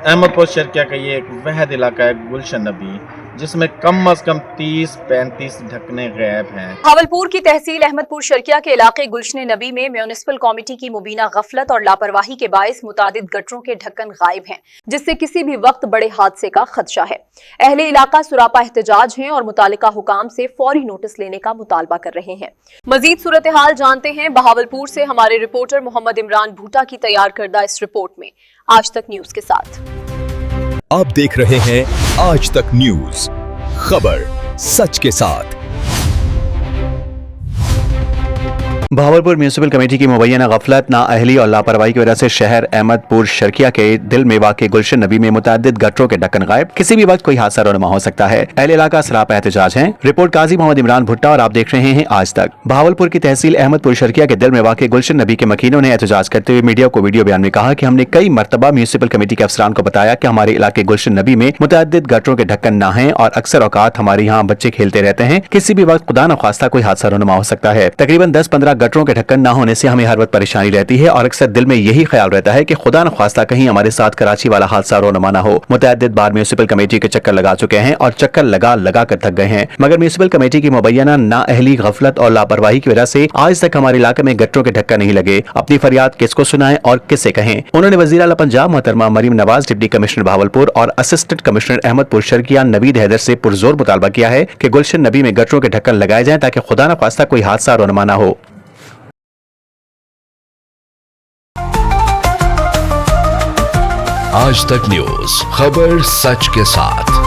अहमदपुर शर्किया का ये एक वहद इलाका है गुलशन नबी, जिसमें कम अज कम 30-35 ढकने गैब हैं। भावलपुर की तहसील अहमदपुर शर्किया के इलाके गुलशन नबी में म्यूनिसिपल कमेटी की मुबीना गफलत और लापरवाही के बायस मुतादिद गटरों के ढक्कन गायब हैं, जिससे किसी भी वक्त बड़े हादसे का खदशा है। अहले इलाका सुरापा एहतजाज हैं और मुतालिका हुकाम से फौरी नोटिस लेने का मुतालबा कर रहे हैं। मजीद सूरत हाल जानते हैं बहावलपुर से हमारे रिपोर्टर मोहम्मद इमरान भूटा की तैयार करदा इस रिपोर्ट में आज तक न्यूज के साथ। आप देख रहे हैं आज तक न्यूज, खबर सच के साथ। भावलपुर म्यूनिसिपल कमेटी की मुबैना गफलत, नाअहली और लापरवाही की वजह से शहर अहमदपुर शर्किया के दिल में वाक़ गुलशन नबी में मुतअद्दिद गटरों के ढक्कन गायब, किसी भी वक्त कोई हादसा रोनमा हो सकता है। अहले इलाका सरापा एहतजाज हैं। रिपोर्ट काजी मोहम्मद इमरान भुट्टा और आप देख रहे हैं आज तक। भावलपुर की तहसील अहमदपुर शर्किया के दिल में वाक़ गुलशन नबी के मकीनों ने एहतजाज करते हुए मीडिया को वीडियो बयान में कहा कि हमने कई मरतबा म्यूनिसिपल कमेटी के अफसरान को बताया कि हमारे इलाके गुलशन नबी में मुतअद्दिद गटरों के ढक्कन न हैं और अक्सर औकात हमारे यहाँ बच्चे खेलते रहते हैं, किसी भी वक्त खुदा न ख्वास्ता कोई हादसा रोनमा हो सकता है। तकरीबन 10-15 गटरों के ढक्कन न होने से हमें हर वक्त परेशानी रहती है और अक्सर दिल में यही ख्याल रहता है कि खुदा न ख्वास्ता कहीं हमारे साथ कराची वाला हादसा रोनमा न हो। मुतअद्दिद बार म्यूनिसिपल कमेटी के चक्कर लगा चुके हैं और चक्कर लगा लगा कर थक गए हैं, मगर म्यूनिसिपल कमेटी की मुबैना नाअहली, गफलत और लापरवाही की वजह से आज तक हमारे इलाके में गटरों के ढक्कन नहीं लगे। अपनी फरियाद किसको सुनाएं और किससे कहें। उन्होंने वज़ीर आला पंजाब मोहतरमा मरीम नवाज, डिप्टी कमिश्नर भावलपुर और असिस्टेंट कमिश्नर अहमदपुर शर्किया नवीद हैदर से पुरजोर मुतालबा किया है कि गुलशन नबी में गटरों के ढक्कन लगाए जाएं ताकि खुदा न ख्वास्ता कोई हादसा रोनमा न हो। आज तक न्यूज, खबर सच के साथ।